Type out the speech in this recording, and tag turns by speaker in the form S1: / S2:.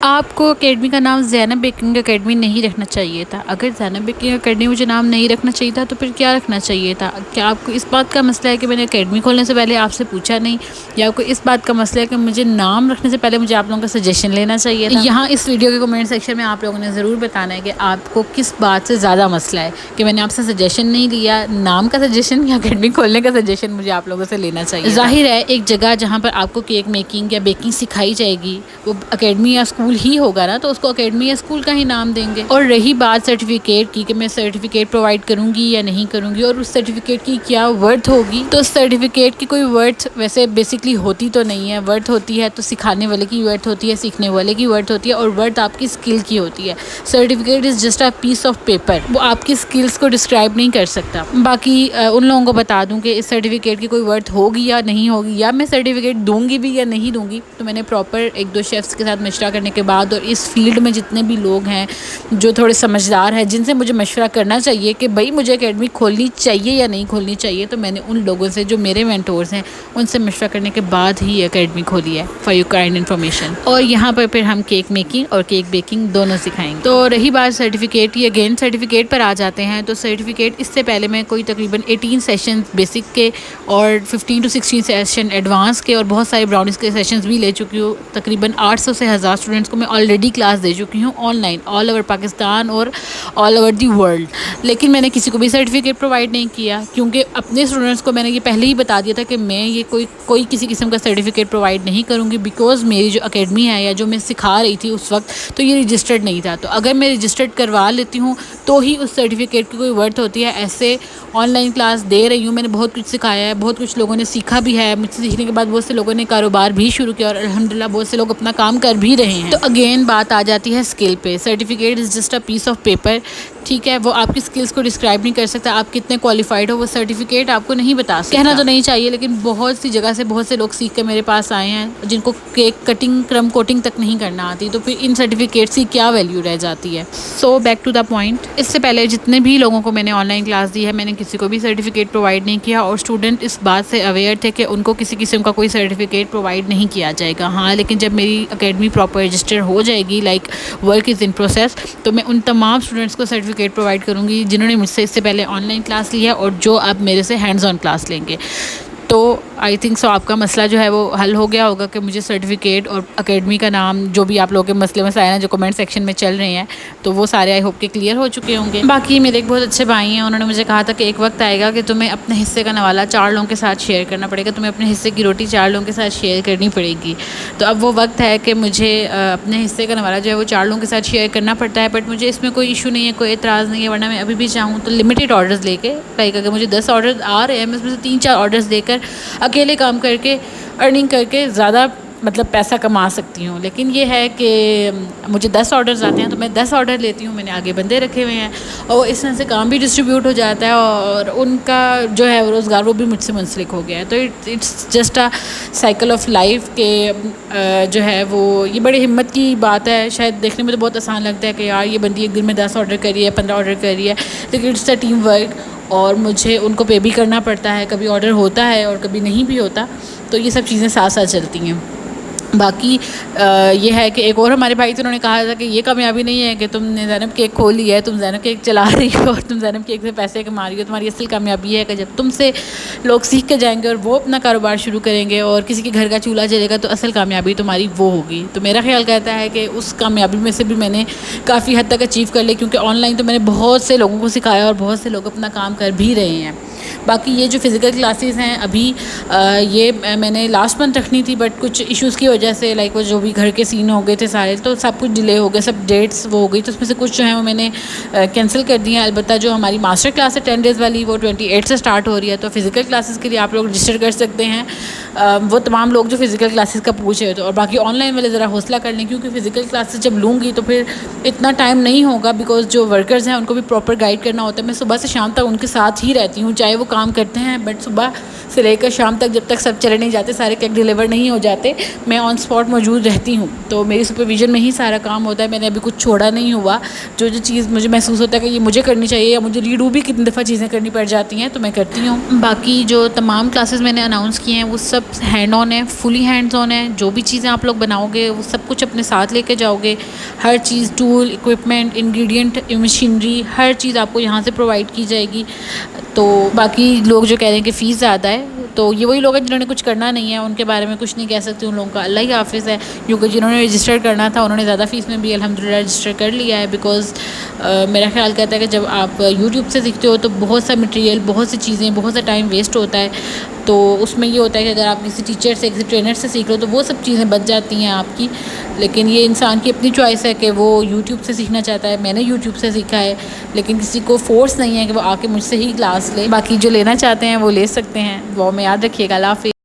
S1: آپ کو اکیڈمی کا نام زینب بیکنگ اکیڈمی نہیں رکھنا چاہیے تھا. اگر زینب بیکنگ اکیڈمی مجھے نام نہیں رکھنا چاہیے تھا تو پھر کیا رکھنا چاہیے تھا؟ کیا آپ کو اس بات کا مسئلہ ہے کہ میں نے اکیڈمی کھولنے سے پہلے آپ سے پوچھا نہیں، یا آپ کو اس بات کا مسئلہ ہے کہ مجھے نام رکھنے سے پہلے مجھے آپ لوگوں کا سجیشن لینا چاہیے تھا؟ یہاں اس ویڈیو کے کمنٹ سیکشن میں آپ لوگوں نے ضرور بتانا ہے کہ آپ کو کس بات سے زیادہ مسئلہ ہے، کہ میں نے آپ سے سجیشن نہیں لیا، نام کا سجیشن یا اکیڈمی کھولنے کا سجیشن مجھے آپ لوگوں سے لینا چاہیے. ظاہر ہے ایک جگہ جہاں پر آپ کو کیک میکنگ یا بیکنگ سکھائی جائے گی وہ اکیڈمی یا اسکول ہی ہوگا نا، تو اس کو اکیڈمی یا اسکول کا ہی نام دیں گے. اور رہی بات سرٹیفکیٹ کی کہ میں سرٹیفکیٹ پرووائڈ کروں گی یا نہیں کروں گی، اور اس سرٹیفکیٹ کی کیا ورتھ ہوگی، تو سرٹیفکیٹ کی کوئی ورتھ ویسے بیسکلی ہوتی تو نہیں ہے. ورتھ ہوتی ہے تو سکھانے والے کی ورتھ ہوتی ہے، سیکھنے والے کی ورتھ ہوتی ہے، اور ورتھ آپ کی اسکل کی ہوتی ہے. Certificate is just a piece of paper, وہ آپ کی اسکلس کو ڈسکرائب نہیں کر سکتا. باقی ان لوگوں کو بتا دوں کہ اس سرٹیفکیٹ کی کوئی ورتھ ہوگی یا نہیں ہوگی، یا میں سرٹیفکیٹ دوں گی بھی یا نہیں دوں گی، تو میں نے پراپر ایک دو شیفس کے ساتھ مشورہ کرنے کے بعد، اور اس فیلڈ میں جتنے بھی لوگ ہیں جو تھوڑے سمجھدار ہیں جن سے مجھے مشورہ کرنا چاہیے کہ بھائی مجھے اکیڈمی کھولنی چاہیے یا نہیں کھولنی چاہیے، تو میں نے ان لوگوں سے جو میرے مینٹورز ہیں ان سے مشورہ کرنے کے بعد ہی اکیڈمی کھولی ہے. For your kind information. اور یہاں پر پھر ہم کیک میکنگ اور کیک بیکنگ دونوں سکھائیں گے. تو رہی بات سرٹیفکیٹ کی، اگین سرٹیفکیٹ پر آ جاتے ہیں. تو سرٹیفکیٹ اس سے پہلے میں کوئی تقریباً 18 سیشن بیسک کے اور 15 to 16 سیشن ایڈوانس کے اور بہت سارے براؤنیز کے سیشنز بھی لے چکی ہوں. تقریباً 800 سے 1000 اسٹوڈنٹس کو میں آلریڈی کلاس دے چکی ہوں on line, all over Pakistan اور آل اوور دی ورلڈ. لیکن میں نے کسی کو بھی سرٹیفکیٹ پرووائڈ نہیں کیا، کیونکہ اپنے اسٹوڈنٹس کو میں نے یہ پہلے ہی بتا دیا تھا کہ میں یہ کوئی کسی قسم کا سرٹیفکیٹ پرووائڈ نہیں کروں گی، بیکاز میری جو اکیڈمی ہے یا جو میں سکھا رہی تھی اس وقت تو یہ رجسٹرڈ نہیں تھا. تو اگر میں رجسٹرڈ کروا لیتی ہوں تو ہی اس سرٹیفکیٹ کی کوئی ورتھ ہوتی ہے. ایسے آن لائن کلاس دے رہی ہوں، میں نے بہت کچھ سکھایا ہے، بہت کچھ لوگوں نے سیکھا بھی ہے مجھ سے. سیکھنے کے بعد بہت سے لوگوں نے کاروبار بھی شروع کیا اور الحمدللہ بہت سے لوگ اپنا کام کر بھی رہے ہیں. تو اگین بات آ جاتی ہے اسکل پہ. Certificate is just a piece of paper, ٹھیک ہے، وہ آپ کی اسکلس کو ڈسکرائب نہیں کر سکتا. آپ کتنے کوالیفائڈ ہو وہ سرٹیفکیٹ آپ کو نہیں بتا سکتا. کہنا تو نہیں چاہیے لیکن بہت سی جگہ سے بہت سے لوگ سیکھ کے میرے پاس آئے ہیں جن کو کیک کٹنگ کرم کوٹنگ تک نہیں کرنا آتی، تو پھر ان سرٹیفکیٹس کی کیا ویلیو رہ جاتی ہے. So back to the point. اس سے پہلے جتنے بھی لوگوں کو میں نے آن لائن کلاس دی ہے میں نے کسی کو بھی سرٹیفکیٹ پرووائڈ نہیں کیا، اور اسٹوڈنٹ اس بات سے اویئر تھے کہ ان کو کسی قسم کا کوئی سرٹیفکیٹ پرووائڈ نہیں کیا جائے گا. ہاں لیکن جب میری اکیڈمی پراپر رجسٹر ہو جائے گی، like work is in process, تو میں ان تمام اسٹوڈنٹس کو سرٹیفکیٹ پرووائڈ کروں گی جنہوں نے مجھ سے اس سے پہلے آن لائن کلاس لی ہے اور جو اب میرے سے ہینڈز آن کلاس لیں گے. تو آئی تھنک سو آپ کا مسئلہ جو ہے وہ حل ہو گیا ہوگا کہ مجھے سرٹیفکیٹ اور اکیڈمی کا نام جو بھی آپ لوگوں کے مسئلے مسائل ہیں جو کمنٹ سیکشن میں چل رہے ہیں تو وہ سارے آئی ہوپ کے کلیئر ہو چکے ہوں گے. باقی میرے ایک بہت اچھے بھائی ہیں، انہوں نے مجھے کہا تھا کہ ایک وقت آئے گا کہ تمہیں اپنے حصے کا نوالا 4 لوگوں کے ساتھ شیئر کرنا پڑے گا، تمہیں اپنے حصے کی روٹی 4 لوگوں کے ساتھ شیئر کرنی پڑے گی. تو اب وہ وقت ہے کہ مجھے اپنے حصے کا نوالا جو ہے وہ 4 لوگوں کے ساتھ شیئر کرنا پڑتا ہے. بٹ مجھے اس میں کوئی ایشو نہیں ہے، کوئی اعتراض نہیں ہے، ورنہ میں ابھی بھی چاہوں تو لمیٹیڈ آرڈرز لے کے، لائک اگر مجھے 10 آرڈر آ رہے ہیں میں اس میں سے 3-4 آرڈرز دے کر اکیلے کام کر کے ارننگ کر کے زیادہ مطلب پیسہ کما سکتی ہوں. لیکن یہ ہے کہ مجھے 10 آرڈرز آتے ہیں تو میں 10 آرڈر لیتی ہوں. میں نے آگے بندے رکھے ہوئے ہیں اور اس طرح سے کام بھی ڈسٹریبیوٹ ہو جاتا ہے اور ان کا جو ہے روزگار وہ بھی مجھ سے منسلک ہو گیا ہے. تو it's just a cycle of life کہ جو ہے وہ یہ بڑی ہمت کی بات ہے. شاید دیکھنے میں تو بہت آسان لگتا ہے کہ یار یہ بندی ایک دن میں 10 آرڈر کر رہی ہے، 15 آرڈر کر رہی ہے، لیکن اٹس اے ٹیم ورک اور مجھے ان کو پے بھی کرنا پڑتا ہے. کبھی آرڈر ہوتا ہے اور کبھی نہیں بھی ہوتا، تو یہ سب چیزیں ساتھ ساتھ چلتی ہیں. باقی یہ ہے کہ ایک اور ہمارے بھائی تھے، انہوں نے کہا تھا کہ یہ کامیابی نہیں ہے کہ تم نے زینب کیک کھولی ہے، تم زینب کیک چلا رہی ہو اور تم زینب کیک سے پیسے کما رہی ہو. تمہاری اصل کامیابی ہے کہ جب تم سے لوگ سیکھ کے جائیں گے اور وہ اپنا کاروبار شروع کریں گے اور کسی کے گھر کا چولہا جلے گا تو اصل کامیابی تمہاری وہ ہوگی. تو میرا خیال کہتا ہے کہ اس کامیابی میں سے بھی میں نے کافی حد تک اچیو کر لی، کیونکہ آن لائن تو میں نے بہت سے لوگوں کو سکھایا اور بہت سے لوگ اپنا کام کر بھی رہے ہیں. باقی یہ جو فزیکل کلاسز ہیں ابھی یہ میں نے لاسٹ منتھ رکھنی تھی، بٹ کچھ ایشوز کی وجہ سے لائک وہ جو بھی گھر کے سین ہو گئے تھے سارے، تو سب کچھ ڈیلے ہو گئے، سب ڈیٹس وہ ہو گئی. تو اس میں سے کچھ جو ہیں وہ میں نے کینسل کر دی ہیں. البتہ جو ہماری ماسٹر کلاس ہے 10 days والی وہ 28 سے اسٹارٹ ہو رہی ہے. تو فزیکل کلاسز کے لیے آپ لوگ رجسٹر کر سکتے ہیں، وہ تمام لوگ جو فزیکل کلاسز کا پوچھ رہے. تو اور باقی آن لائن والے ذرا حوصلہ کر لیں، کیونکہ فزیکل کلاسز جب لوں گی تو پھر اتنا ٹائم نہیں ہوگا، بیکاز جو ورکرز ہیں ان کو بھی پراپر گائڈ کرنا ہوتا ہے. میں صبح سے شام تک ان کے ساتھ ہی رہتی ہوں، چاہے وہ کام کرتے ہیں، بٹ صبح سے لے کر شام تک جب تک سب چلے نہیں جاتے، سارے کیک ڈیلیور نہیں ہو جاتے، میں آن اسپاٹ موجود رہتی ہوں. تو میری سپرویژن میں ہی سارا کام ہوتا ہے. میں نے ابھی کچھ چھوڑا نہیں ہوا. جو چیز مجھے محسوس ہوتا ہے کہ یہ مجھے کرنی چاہیے یا مجھے ریڈو بھی کتنی دفعہ چیزیں کرنی پڑ جاتی ہیں تو میں کرتی ہوں. باقی جو تمام کلاسز میں نے اناؤنس کی ہیں وہ سب ہینڈ آن ہے، فلی ہینڈز آن ہے. جو بھی چیزیں آپ لوگ بناؤ گے وہ سب کچھ اپنے ساتھ لے کے جاؤ گے. ہر چیز، ٹول، اکوپمنٹ، انگریڈینٹ، مشینری، ہر چیز آپ کو یہاں سے پرووائڈ کی جائے گی. تو باقی لوگ جو کہہ رہے ہیں کہ فیس زیادہ ہے، تو یہ وہی لوگ ہیں جنہوں نے کچھ کرنا نہیں ہے، ان کے بارے میں کچھ نہیں کہہ سکتی. ان لوگوں کا اللہ ہی حافظ ہے. کیونکہ جنہوں نے رجسٹر کرنا تھا انہوں نے زیادہ فیس میں بھی الحمدللہ رجسٹر کر لیا ہے. بیکاز میرا خیال کہتا ہے کہ جب آپ یوٹیوب سے سیکھتے ہو تو بہت سا مٹیریل، بہت سی چیزیں، بہت سا ٹائم ویسٹ ہوتا ہے. تو اس میں یہ ہوتا ہے کہ اگر آپ کسی ٹیچر سے، کسی ٹرینر سے سیکھ لو تو وہ سب چیزیں بچ جاتی ہیں آپ کی. لیکن یہ انسان کی اپنی چوائس ہے کہ وہ یوٹیوب سے سیکھنا چاہتا ہے. میں نے یوٹیوب سے سیکھا ہے، لیکن کسی کو فورس نہیں ہے کہ وہ آ کے مجھ سے ہی کلاس لے. باقی جو لینا چاہتے ہیں وہ لے سکتے ہیں. وہ میں یاد رکھیے گا. اللہ حافظ.